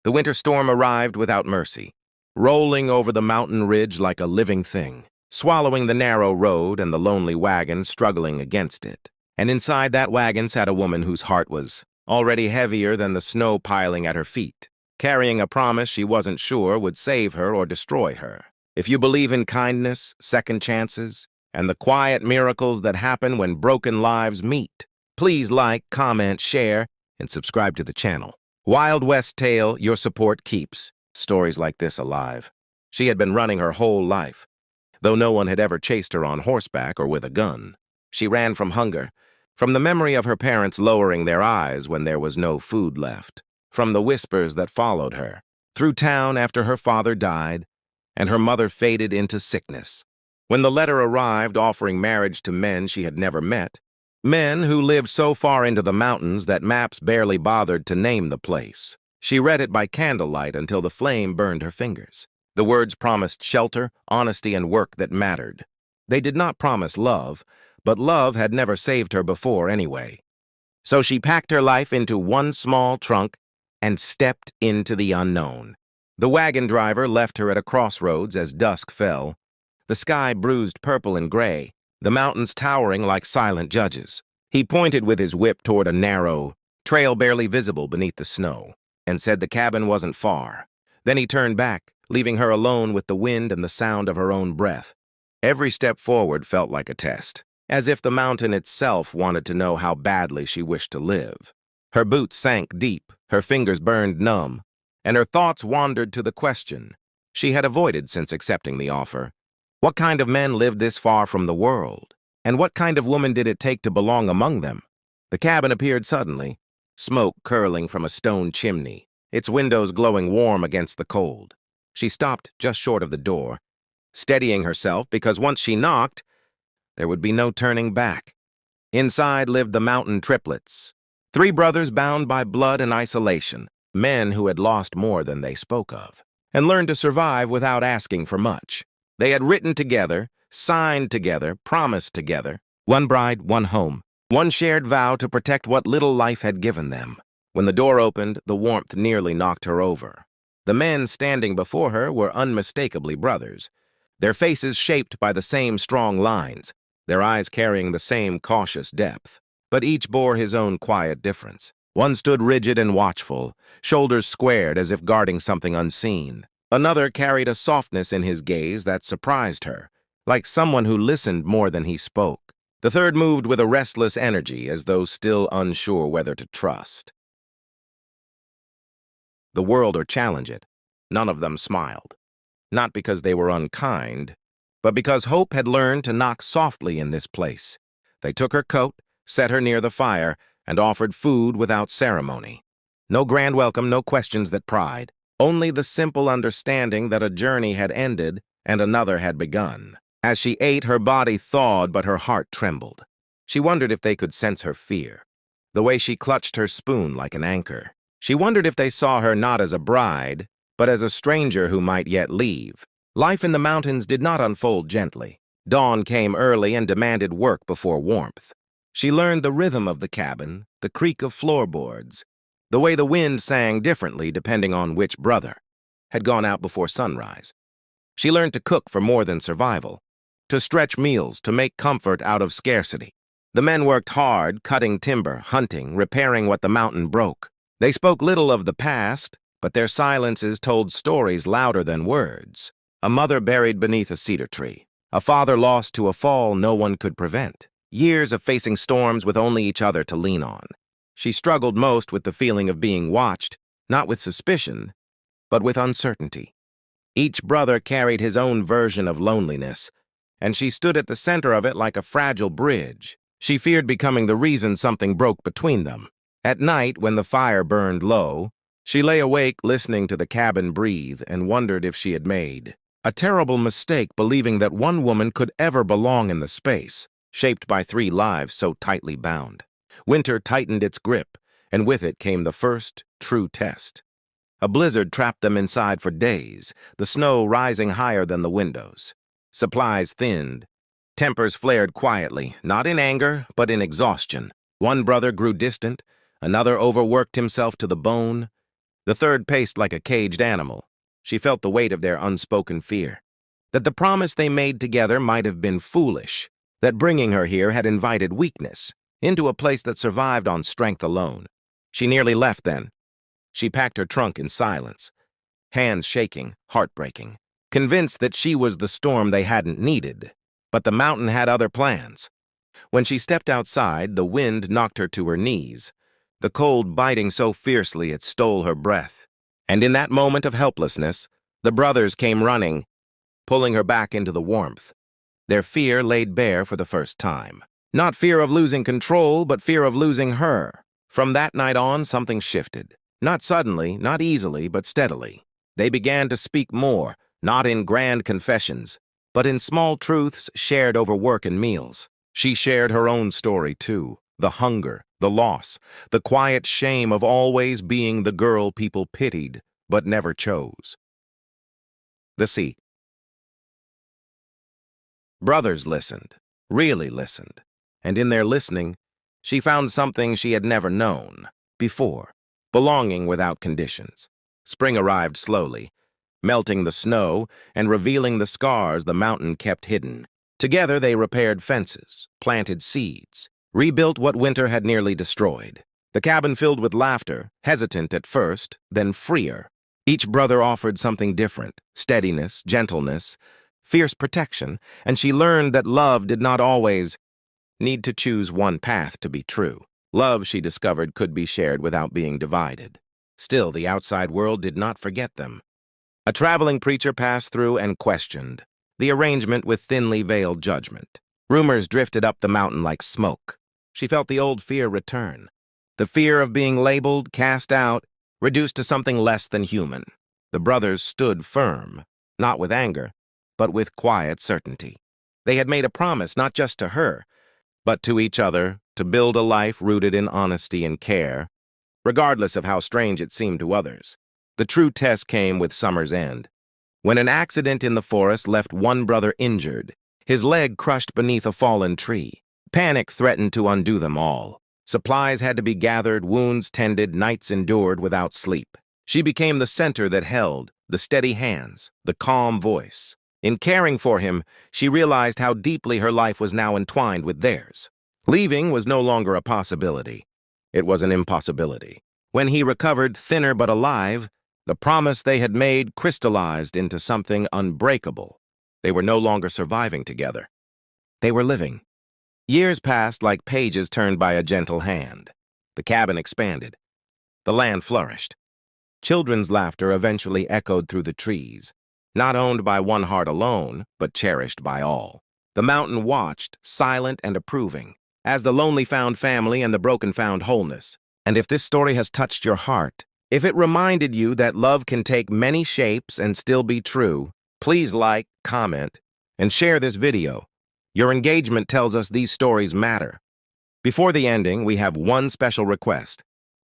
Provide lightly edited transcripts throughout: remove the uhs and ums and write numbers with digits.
The winter storm arrived without mercy, rolling over the mountain ridge like a living thing, swallowing the narrow road and the lonely wagon struggling against it. And inside that wagon sat a woman whose heart was already heavier than the snow piling at her feet, carrying a promise she wasn't sure would save her or destroy her. If you believe in kindness, second chances, and the quiet miracles that happen when broken lives meet, please like, comment, share, and subscribe to the channel. Wild West Tale, your support keeps stories like this alive. She had been running her whole life, though no one had ever chased her on horseback or with a gun. She ran from hunger, from the memory of her parents lowering their eyes when there was no food left, from the whispers that followed her, through town after her father died, and her mother faded into sickness. When the letter arrived offering marriage to men she had never met, men who lived so far into the mountains that maps barely bothered to name the place, she read it by candlelight until the flame burned her fingers. The words promised shelter, honesty, and work that mattered. They did not promise love, but love had never saved her before anyway. So she packed her life into one small trunk and stepped into the unknown. The wagon driver left her at a crossroads as dusk fell, the sky bruised purple and gray, the mountains towering like silent judges. He pointed with his whip toward a narrow trail barely visible beneath the snow, and said the cabin wasn't far. Then he turned back, leaving her alone with the wind and the sound of her own breath. Every step forward felt like a test, as if the mountain itself wanted to know how badly she wished to live. Her boots sank deep, her fingers burned numb, and her thoughts wandered to the question she had avoided since accepting the offer. What kind of men lived this far from the world? And what kind of woman did it take to belong among them? The cabin appeared suddenly, smoke curling from a stone chimney, its windows glowing warm against the cold. She stopped just short of the door, steadying herself because once she knocked, there would be no turning back. Inside lived the mountain triplets, 3 brothers bound by blood and isolation, men who had lost more than they spoke of, and learned to survive without asking for much. They had written together, signed together, promised together, one bride, one home, one shared vow to protect what little life had given them. When the door opened, the warmth nearly knocked her over. The men standing before her were unmistakably brothers, their faces shaped by the same strong lines, their eyes carrying the same cautious depth. But each bore his own quiet difference. One stood rigid and watchful, shoulders squared as if guarding something unseen. Another carried a softness in his gaze that surprised her, like someone who listened more than he spoke. The third moved with a restless energy, as though still unsure whether to trust the world or challenge it. None of them smiled, not because they were unkind, but because hope had learned to knock softly in this place. They took her coat, set her near the fire, and offered food without ceremony. No grand welcome, no questions that pried. Only the simple understanding that a journey had ended and another had begun. As she ate, her body thawed, but her heart trembled. She wondered if they could sense her fear, the way she clutched her spoon like an anchor. She wondered if they saw her not as a bride, but as a stranger who might yet leave. Life in the mountains did not unfold gently. Dawn came early and demanded work before warmth. She learned the rhythm of the cabin, the creak of floorboards, the way the wind sang differently depending on which brother had gone out before sunrise. She learned to cook for more than survival, to stretch meals, to make comfort out of scarcity. The men worked hard, cutting timber, hunting, repairing what the mountain broke. They spoke little of the past, but their silences told stories louder than words. A mother buried beneath a cedar tree, a father lost to a fall no one could prevent, years of facing storms with only each other to lean on. She struggled most with the feeling of being watched, not with suspicion, but with uncertainty. Each brother carried his own version of loneliness, and she stood at the center of it like a fragile bridge. She feared becoming the reason something broke between them. At night, when the fire burned low, she lay awake listening to the cabin breathe and wondered if she had made a terrible mistake believing that one woman could ever belong in the space, shaped by 3 lives so tightly bound. Winter tightened its grip, and with it came the first true test. A blizzard trapped them inside for days, the snow rising higher than the windows. Supplies thinned. Tempers flared quietly, not in anger, but in exhaustion. One brother grew distant, another overworked himself to the bone. The third paced like a caged animal. She felt the weight of their unspoken fear. That the promise they made together might have been foolish. That bringing her here had invited weakness into a place that survived on strength alone. She nearly left then. She packed her trunk in silence, hands shaking, heartbreaking, convinced that she was the storm they hadn't needed. But the mountain had other plans. When she stepped outside, the wind knocked her to her knees, the cold biting so fiercely it stole her breath. And in that moment of helplessness, the brothers came running, pulling her back into the warmth. Their fear laid bare for the first time. Not fear of losing control, but fear of losing her. From that night on, something shifted. Not suddenly, not easily, but steadily. They began to speak more, not in grand confessions, but in small truths shared over work and meals. She shared her own story, too. The hunger, the loss, the quiet shame of always being the girl people pitied, but never chose. The sea. Brothers listened, really listened, and in their listening, she found something she had never known before, belonging without conditions. Spring arrived slowly, melting the snow and revealing the scars the mountain kept hidden. Together they repaired fences, planted seeds, rebuilt what winter had nearly destroyed. The cabin filled with laughter, hesitant at first, then freer. Each brother offered something different, steadiness, gentleness, fierce protection, and she learned that love did not always need to choose one path to be true. Love, she discovered, could be shared without being divided. Still, the outside world did not forget them. A traveling preacher passed through and questioned the arrangement with thinly veiled judgment. Rumors drifted up the mountain like smoke. She felt the old fear return. The fear of being labeled, cast out, reduced to something less than human. The brothers stood firm, not with anger, but with quiet certainty. They had made a promise not just to her, but to each other, to build a life rooted in honesty and care, regardless of how strange it seemed to others. The true test came with summer's end, when an accident in the forest left one brother injured, his leg crushed beneath a fallen tree. Panic threatened to undo them all. Supplies had to be gathered, wounds tended, nights endured without sleep. She became the center that held, the steady hands, the calm voice. In caring for him, she realized how deeply her life was now entwined with theirs. Leaving was no longer a possibility. It was an impossibility. When he recovered, thinner but alive, the promise they had made crystallized into something unbreakable. They were no longer surviving together. They were living. Years passed like pages turned by a gentle hand. The cabin expanded. The land flourished. Children's laughter eventually echoed through the trees, not owned by one heart alone, but cherished by all. The mountain watched, silent and approving, as the lonely found family and the broken found wholeness. And if this story has touched your heart, if it reminded you that love can take many shapes and still be true, please like, comment, and share this video. Your engagement tells us these stories matter. Before the ending, we have one special request.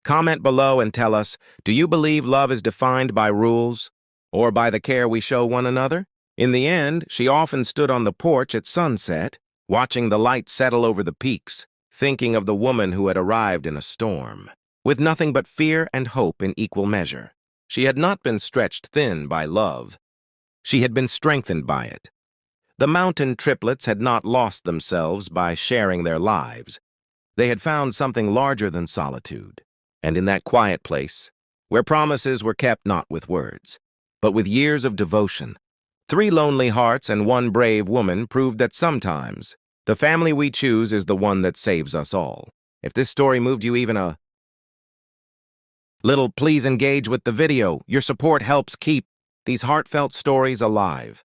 Comment below and tell us, do you believe love is defined by rules or by the care we show one another? In the end, she often stood on the porch at sunset, watching the light settle over the peaks, thinking of the woman who had arrived in a storm, with nothing but fear and hope in equal measure. She had not been stretched thin by love. She had been strengthened by it. The mountain triplets had not lost themselves by sharing their lives. They had found something larger than solitude. And in that quiet place, where promises were kept not with words, but with years of devotion, 3 lonely hearts and 1 brave woman proved that sometimes the family we choose is the one that saves us all. If this story moved you even a little, please engage with the video. Your support helps keep these heartfelt stories alive.